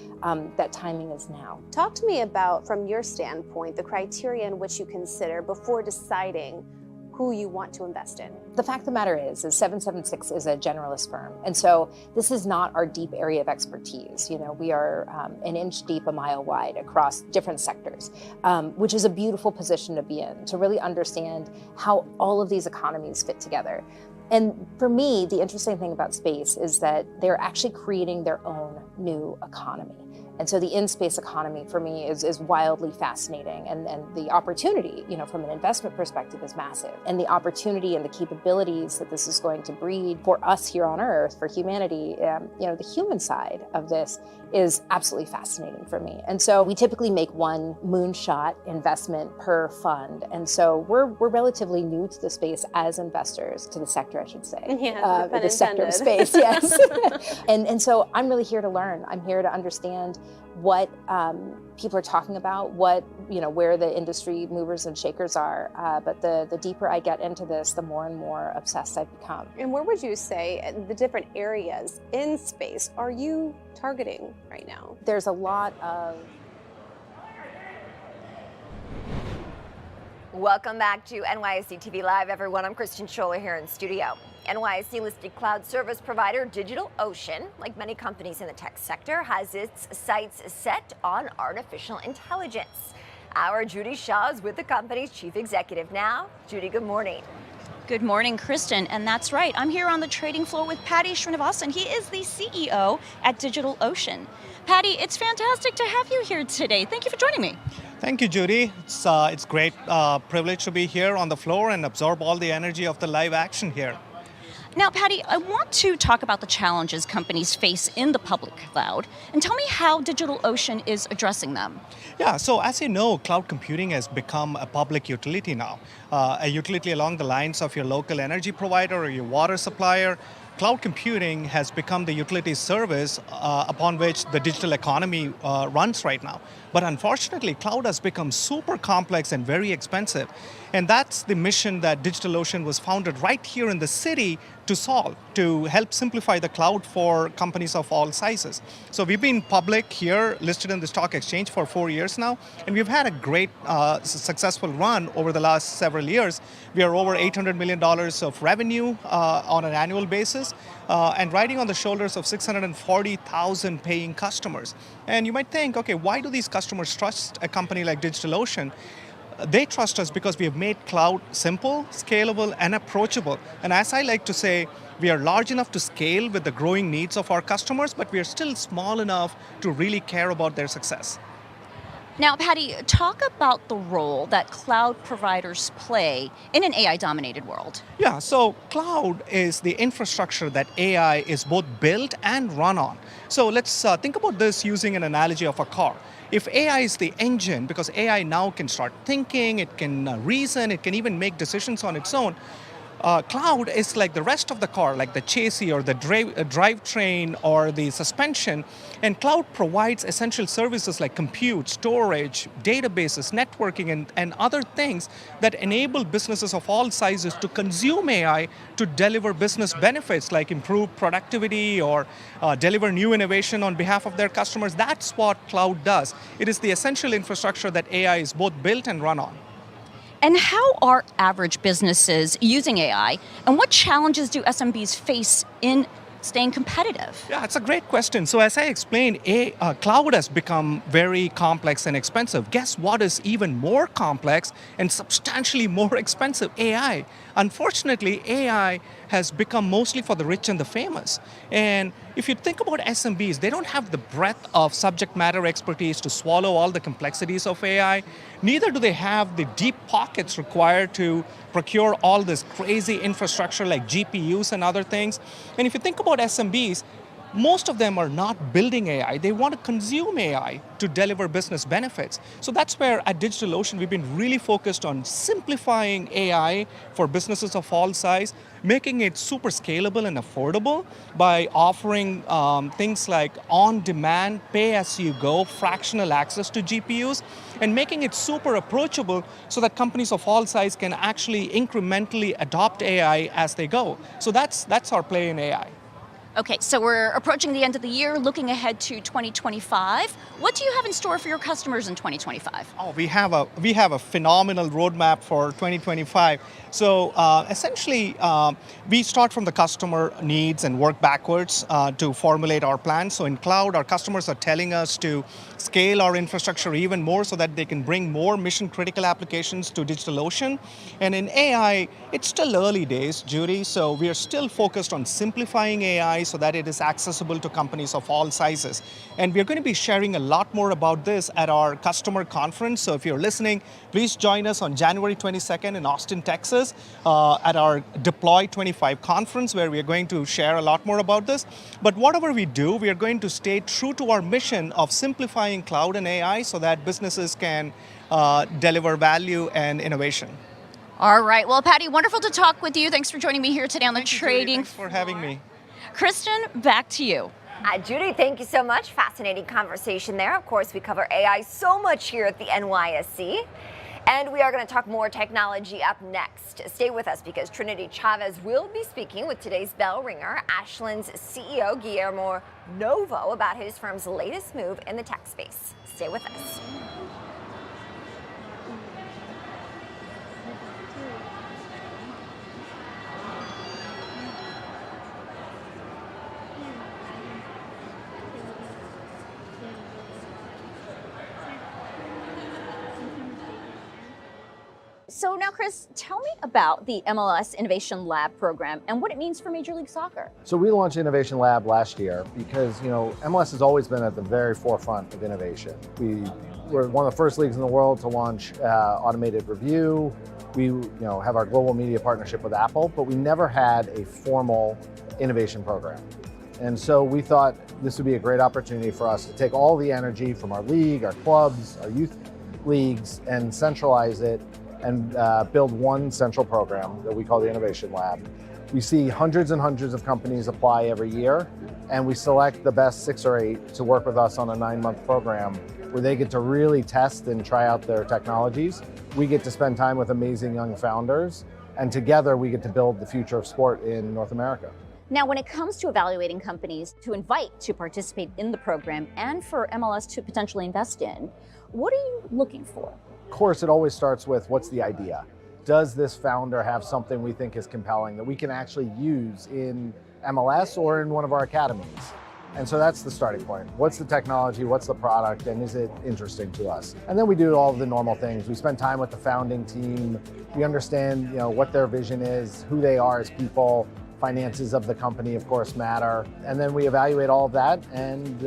that timing is now. Talk to me about, from your standpoint, the criteria in which you consider before deciding who you want to invest in. The fact of the matter is 776 is a generalist firm. And so this is not our deep area of expertise. We are an inch deep, a mile wide across different sectors, which is a beautiful position to be in, to really understand how all of these economies fit together. And for me, the interesting thing about space is that they're actually creating their own new economy. And so the in-space economy for me is wildly fascinating. And the opportunity, from an investment perspective is massive. And the opportunity and the capabilities that this is going to breed for us here on Earth, for humanity, the human side of this is absolutely fascinating for me. And so we typically make one moonshot investment per fund. And so we're relatively new to the space as investors, to the sector, I should say. Yeah, the sector of space, yes. and so I'm really here to learn. I'm here to understand what people are talking about, where the industry movers and shakers are. But the deeper I get into this, the more and more obsessed I've become. And where would you say the different areas in space are you targeting right now? There's a lot of... Welcome back to NYSE TV Live, everyone. I'm Kristen Scholler here in studio. NYSE-listed cloud service provider DigitalOcean, like many companies in the tech sector, has its sights set on artificial intelligence. Our Judy Shaw is with the company's chief executive now. Judy, good morning. Good morning, Kristen, and that's right. I'm here on the trading floor with Patty Srinivasan. He is the CEO at DigitalOcean. Patty, it's fantastic to have you here today. Thank you for joining me. Thank you, Judy. It's great privilege to be here on the floor and absorb all the energy of the live action here. Now, Patty, I want to talk about the challenges companies face in the public cloud, and tell me how DigitalOcean is addressing them. Yeah, so as you know, cloud computing has become a public utility now. A utility along the lines of your local energy provider or your water supplier. Cloud computing has become the utility service upon which the digital economy runs right now. But unfortunately, cloud has become super complex and very expensive. And that's the mission that DigitalOcean was founded right here in the city to solve, to help simplify the cloud for companies of all sizes. So we've been public here, listed in the stock exchange for 4 years now, and we've had a great successful run over the last several years. We are over $800 million of revenue on an annual basis, and riding on the shoulders of 640,000 paying customers. And you might think, okay, why do these customers trust a company like DigitalOcean? They trust us because we have made cloud simple, scalable, and approachable. And as I like to say, we are large enough to scale with the growing needs of our customers, but we are still small enough to really care about their success. Now, Patty, talk about the role that cloud providers play in an AI-dominated world. Yeah, so cloud is the infrastructure that AI is both built and run on. So let's think about this using an analogy of a car. If AI is the engine, because AI now can start thinking, it can reason, it can even make decisions on its own, cloud is like the rest of the car, like the chassis or the drivetrain or the suspension. And cloud provides essential services like compute, storage, databases, networking, and other things that enable businesses of all sizes to consume AI to deliver business benefits like improve productivity or deliver new innovation on behalf of their customers. That's what cloud does. It is the essential infrastructure that AI is both built and run on. And how are average businesses using AI, and what challenges do SMBs face in staying competitive? Yeah, it's a great question. So as I explained, cloud has become very complex and expensive. Guess what is even more complex and substantially more expensive? AI. Unfortunately, AI has become mostly for the rich and the famous. And if you think about SMBs, they don't have the breadth of subject matter expertise to swallow all the complexities of AI. Neither do they have the deep pockets required to procure all this crazy infrastructure like GPUs and other things. And if you think about SMBs, most of them are not building AI. They want to consume AI to deliver business benefits. So that's where at DigitalOcean, we've been really focused on simplifying AI for businesses of all size, making it super scalable and affordable by offering things like on-demand, pay-as-you-go, fractional access to GPUs, and making it super approachable so that companies of all size can actually incrementally adopt AI as they go. So that's our play in AI. Okay, so we're approaching the end of the year, looking ahead to 2025. What do you have in store for your customers in 2025? Oh, we have a phenomenal roadmap for 2025. So essentially, we start from the customer needs and work backwards to formulate our plan. So in cloud, our customers are telling us to scale our infrastructure even more so that they can bring more mission-critical applications to DigitalOcean. And in AI, it's still early days, Judy, so we are still focused on simplifying AI so that it is accessible to companies of all sizes. And we're going to be sharing a lot more about this at our customer conference. So if you're listening, please join us on January 22nd in Austin, Texas, at our Deploy 25 conference, where we are going to share a lot more about this. But whatever we do, we are going to stay true to our mission of simplifying cloud and AI so that businesses can deliver value and innovation. All right. Well, Patty, wonderful to talk with you. Thanks for joining me here today on the Trading. Thanks for having me. Kristen, back to you. Judy, thank you so much. Fascinating conversation there. Of course, we cover AI so much here at the NYSE. And we are going to talk more technology up next. Stay with us because Trinity Chavez will be speaking with today's bell ringer, Ashland's CEO, Guillermo Novo, about his firm's latest move in the tech space. Stay with us. So now, Chris, tell me about the MLS Innovation Lab program and what it means for Major League Soccer. So we launched Innovation Lab last year because, MLS has always been at the very forefront of innovation. We were one of the first leagues in the world to launch automated review. We, have our global media partnership with Apple, but we never had a formal innovation program. And so we thought this would be a great opportunity for us to take all the energy from our league, our clubs, our youth leagues, and centralize it and build one central program that we call the Innovation Lab. We see hundreds and hundreds of companies apply every year, and we select the best 6 or 8 to work with us on a 9-month program where they get to really test and try out their technologies. We get to spend time with amazing young founders, and together we get to build the future of sport in North America. Now, when it comes to evaluating companies to invite to participate in the program and for MLS to potentially invest in, what are you looking for? Of course, it always starts with what's the idea? Does this founder have something we think is compelling that we can actually use in MLS or in one of our academies? And so that's the starting point. What's the technology? What's the product? And is it interesting to us? And then we do all of the normal things. We spend time with the founding team. We understand, what their vision is, who they are as people. Finances of the company, of course, matter. And then we evaluate all of that, and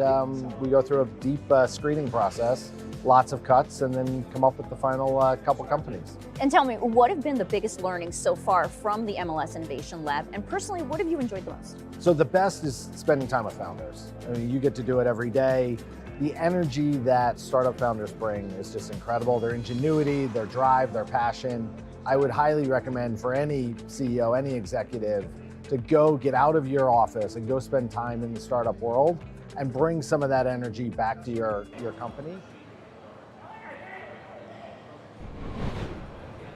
we go through a deep screening process, lots of cuts, and then come up with the final couple companies. And tell me, what have been the biggest learnings so far from the MLS Innovation Lab? And personally, what have you enjoyed the most? So the best is spending time with founders. I mean, you get to do it every day. The energy that startup founders bring is just incredible. Their ingenuity, their drive, their passion. I would highly recommend for any CEO, any executive, to go get out of your office and go spend time in the startup world and bring some of that energy back to your company.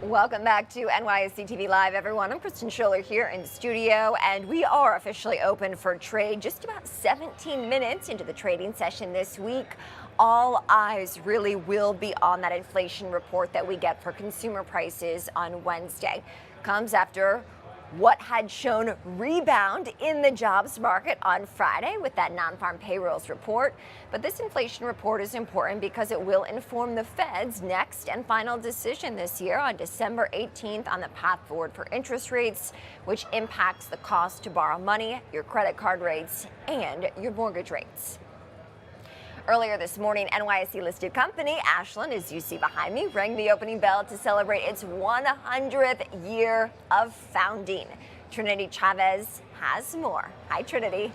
Welcome back to NYSE TV Live, everyone. I'm Kristen Scholler here in studio, and we are officially open for trade just about 17 minutes into the trading session this week. All eyes really will be on that inflation report that we get for consumer prices on Wednesday. Comes after what had shown rebound in the jobs market on Friday with that non-farm payrolls report. But this inflation report is important because it will inform the Fed's next and final decision this year on December 18th on the path forward for interest rates, which impacts the cost to borrow money, your credit card rates, and your mortgage rates. Earlier this morning, NYSE-listed company Ashland, as you see behind me, rang the opening bell to celebrate its 100th year of founding. Trinity Chavez has more. Hi, Trinity.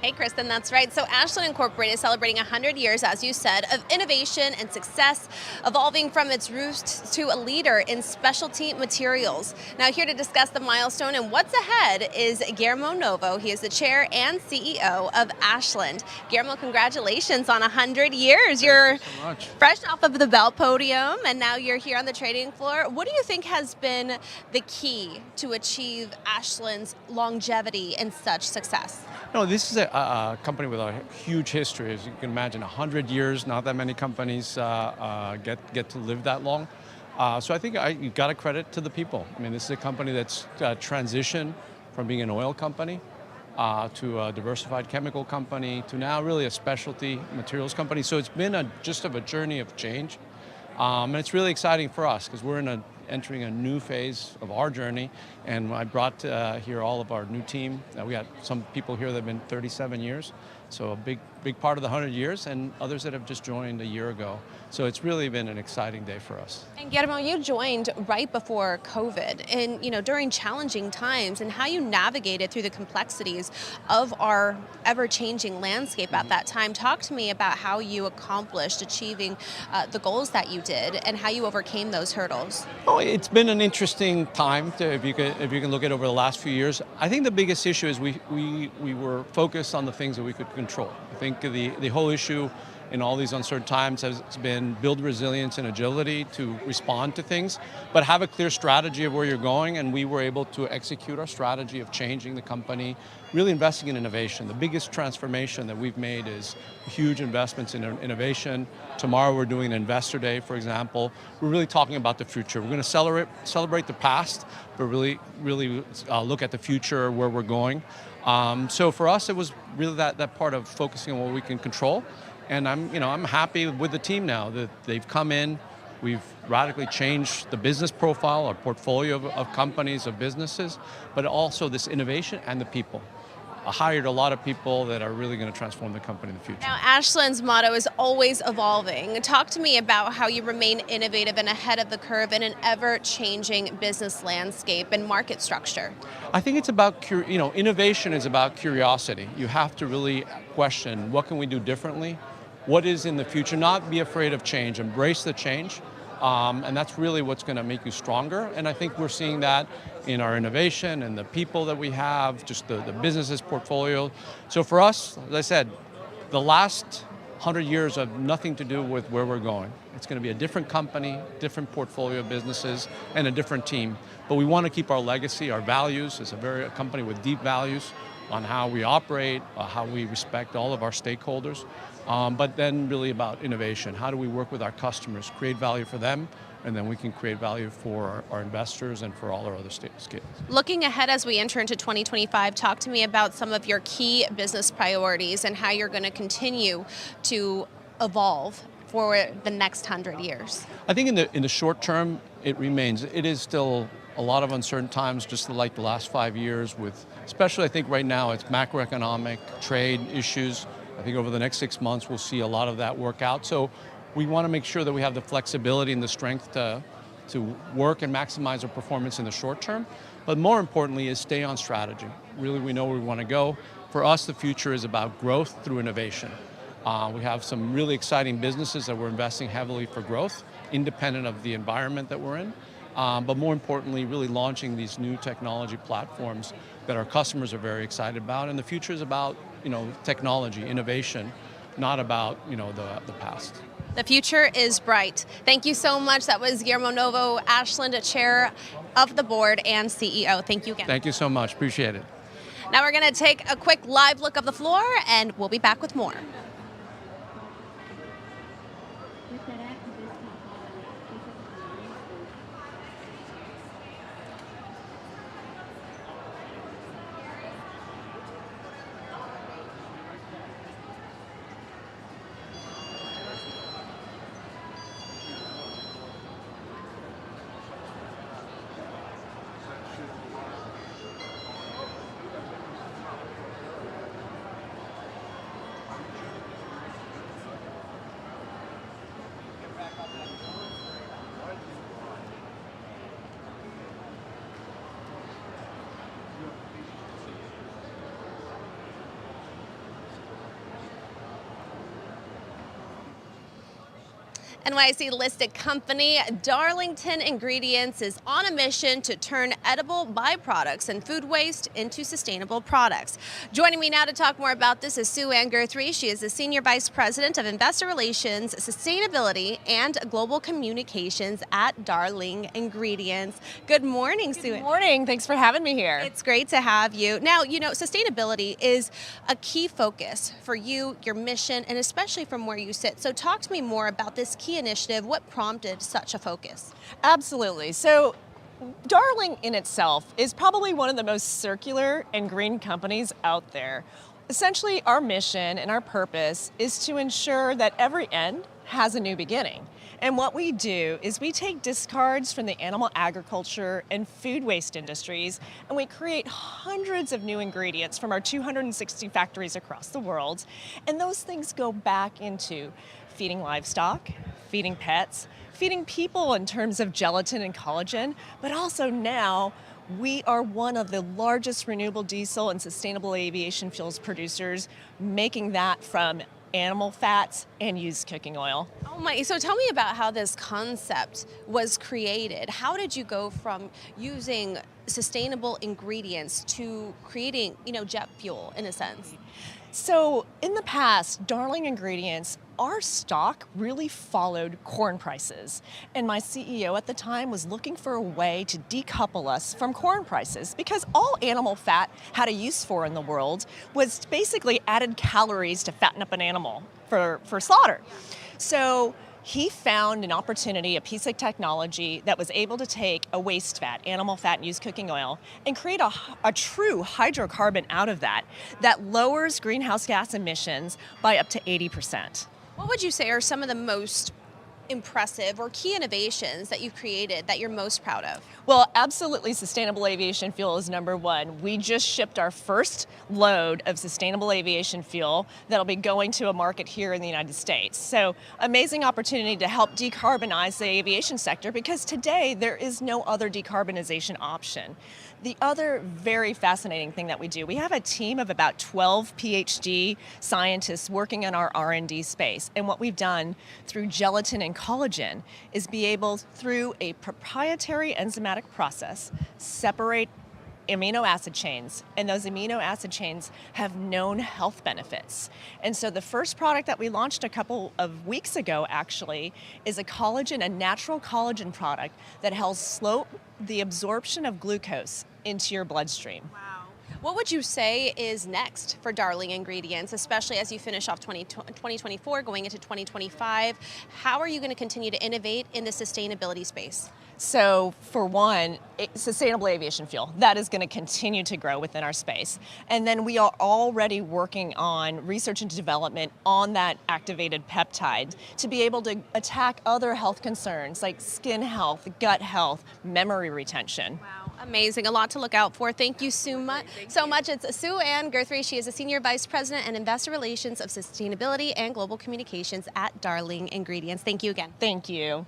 Hey, Kristen, that's right. So Ashland Incorporated is celebrating 100 years, as you said, of innovation and success, evolving from its roots to a leader in specialty materials. Now, here to discuss the milestone and what's ahead is Guillermo Novo. He is the chair and CEO of Ashland. Guillermo, congratulations on 100 years. You're so much. Fresh off of the Bell podium, and now you're here on the trading floor. What do you think has been the key to achieve Ashland's longevity and such success? No, this is a company with a huge history. As you can imagine, 100 years, not that many companies get to live that long. So I think you got to credit to the people. I mean, this is a company that's transitioned from being an oil company to a diversified chemical company to now really a specialty materials company. So it's been just a journey of change. And it's really exciting for us because we're entering a new phase of our journey. And I brought here all of our new team. We got some people here that have been 37 years. So a big part of the 100 years, and others that have just joined a year ago. So it's really been an exciting day for us. And Guillermo, you joined right before COVID, and during challenging times, and how you navigated through the complexities of our ever-changing landscape at that time. Talk to me about how you accomplished achieving the goals that you did, and how you overcame those hurdles. Oh, it's been an interesting time if you can look at over the last few years. I think the biggest issue is we were focused on the things that we could control. I think the whole issue in all these uncertain times has been build resilience and agility to respond to things, but have a clear strategy of where you're going. And we were able to execute our strategy of changing the company, really investing in innovation. The biggest transformation that we've made is huge investments in innovation. Tomorrow we're doing an investor day, for example. We're really talking about the future. We're going to celebrate the past, but really look at the future, where we're going. So for us, it was really that part of focusing on what we can control. And I'm happy with the team now that they've come in. We've radically changed the business profile, our portfolio of companies, of businesses, but also this innovation and the people. I hired a lot of people that are really going to transform the company in the future. Now, Ashland's motto is always evolving. Talk to me about how you remain innovative and ahead of the curve in an ever-changing business landscape and market structure. I think it's about, innovation is about curiosity. You have to really question, what can we do differently? What is in the future? Not be afraid of change, embrace the change. And that's really what's going to make you stronger. And I think we're seeing that in our innovation and the people that we have, just the businesses portfolio. So for us, as I said, the last 100 years have nothing to do with where we're going. It's going to be a different company, different portfolio of businesses, and a different team. But we want to keep our legacy, our values. It's a company with deep values on how we operate, how we respect all of our stakeholders. But then really about innovation. How do we work with our customers, create value for them, and then we can create value for our investors and for all our other stakeholders. Looking ahead as we enter into 2025, talk to me about some of your key business priorities and how you're going to continue to evolve for the next 100 years. I think in the short term, it is still a lot of uncertain times, just like the last 5 years with, especially I think right now it's macroeconomic, trade issues. I think over the next 6 months, we'll see a lot of that work out. So we want to make sure that we have the flexibility and the strength to work and maximize our performance in the short term. But more importantly is stay on strategy. Really, we know where we want to go. For us, the future is about growth through innovation. We have some really exciting businesses that we're investing heavily for growth, independent of the environment that we're in. But more importantly, really launching these new technology platforms that our customers are very excited about. And the future is about technology, innovation, not about the past. The future is bright. Thank you so much. That was Guillermo Novo, Ashland Chair of the Board and CEO. Thank you again. Thank you so much. Appreciate it. Now we're going to take a quick live look of the floor, and we'll be back with more. NYSE listed company Darlington Ingredients is on a mission to turn edible byproducts and food waste into sustainable products. Joining me now to talk more about this is Sue Ann Guthrie. She is the Senior Vice President of Investor Relations, Sustainability, and Global Communications at Darling Ingredients. Good morning, Sue. Good morning. Thanks for having me here. It's great to have you. Now, sustainability is a key focus for you, your mission, and especially from where you sit. So talk to me more about this key initiative. What prompted such a focus? Absolutely. So Darling in itself is probably one of the most circular and green companies out there. Essentially, our mission and our purpose is to ensure that every end has a new beginning. And what we do is we take discards from the animal agriculture and food waste industries, and we create hundreds of new ingredients from our 260 factories across the world. And those things go back into feeding livestock, feeding pets, feeding people in terms of gelatin and collagen, but also now we are one of the largest renewable diesel and sustainable aviation fuels producers, making that from animal fats and used cooking oil. Oh my, so tell me about how this concept was created. How did you go from using sustainable ingredients to creating, jet fuel in a sense? So in the past, Darling Ingredients, our stock really followed corn prices. And my CEO at the time was looking for a way to decouple us from corn prices because all animal fat had a use for in the world was basically added calories to fatten up an animal for slaughter. So he found an opportunity, a piece of technology that was able to take a waste fat, animal fat and used cooking oil, and create a true hydrocarbon out of that lowers greenhouse gas emissions by up to 80%. What would you say are some of the most impressive or key innovations that you've created that you're most proud of? Well, absolutely, sustainable aviation fuel is number one. We just shipped our first load of sustainable aviation fuel that'll be going to a market here in the United States. So, amazing opportunity to help decarbonize the aviation sector, because today there is no other decarbonization option. The other very fascinating thing that we do, we have a team of about 12 PhD scientists working in our R&D space. And what we've done through gelatin and collagen is be able, through a proprietary enzymatic process, separate amino acid chains, and those amino acid chains have known health benefits. And so the first product that we launched a couple of weeks ago actually is a natural collagen product that helps slow the absorption of glucose into your bloodstream. What would you say is next for Darling Ingredients, especially as you finish off 2024, going into 2025? How are you going to continue to innovate in the sustainability space? So for one, sustainable aviation fuel, that is going to continue to grow within our space. And then we are already working on research and development on that activated peptide to be able to attack other health concerns like skin health, gut health, memory retention. Wow, amazing. A lot to look out for. Thank you so much. It's Sue Ann Guthrie. She is a Senior Vice President and Investor Relations of Sustainability and Global Communications at Darling Ingredients. Thank you again. Thank you.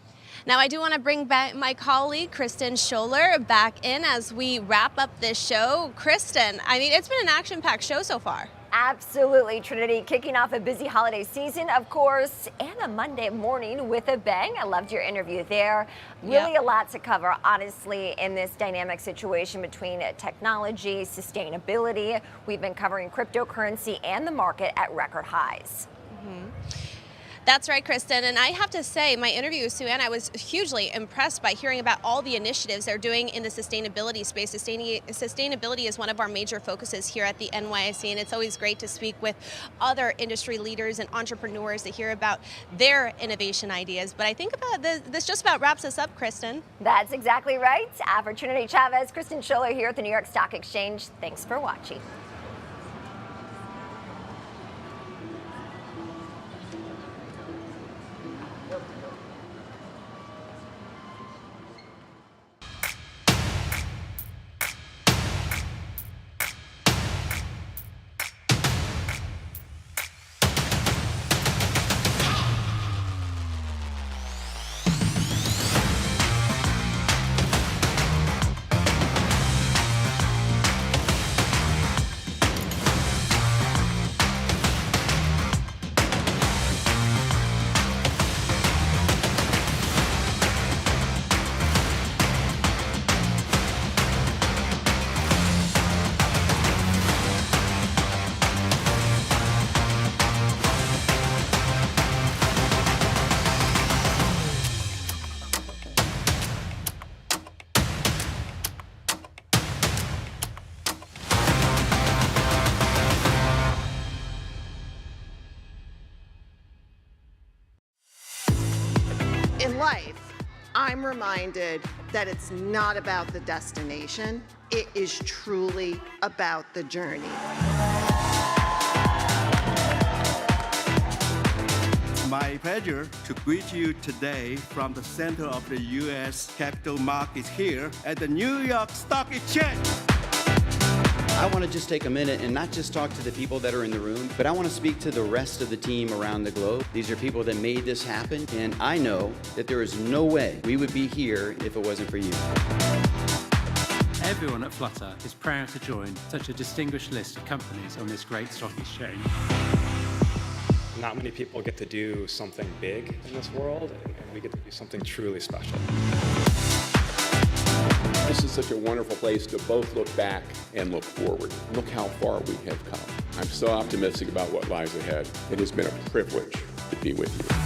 Now, I do want to bring back my colleague, Kristen Scholler, back in as we wrap up this show. Kristen, I mean, it's been an action-packed show so far. Absolutely, Trinity. Kicking off a busy holiday season, of course, and a Monday morning with a bang. I loved your interview there. Really a lot to cover, honestly, in this dynamic situation between technology, sustainability. We've been covering cryptocurrency and the market at record highs. That's right, Kristen. And I have to say, my interview with Sue Ann, I was hugely impressed by hearing about all the initiatives they're doing in the sustainability space. Sustainability is one of our major focuses here at the NYSE, and it's always great to speak with other industry leaders and entrepreneurs to hear about their innovation ideas. But I think this just about wraps us up, Kristen. That's exactly right. For Trinity Chavez, Kristen Scholler here at the New York Stock Exchange. Thanks for watching. In life, I'm reminded that it's not about the destination, it is truly about the journey. My pleasure to greet you today from the center of the U.S. capital markets here at the New York Stock Exchange. I want to just take a minute and not just talk to the people that are in the room, but I want to speak to the rest of the team around the globe. These are people that made this happen, and I know that there is no way we would be here if it wasn't for you. Everyone at Flutter is proud to join such a distinguished list of companies on this great stock exchange. Not many people get to do something big in this world, and we get to do something truly special. This is such a wonderful place to both look back and look forward. Look how far we have come. I'm so optimistic about what lies ahead. It has been a privilege to be with you.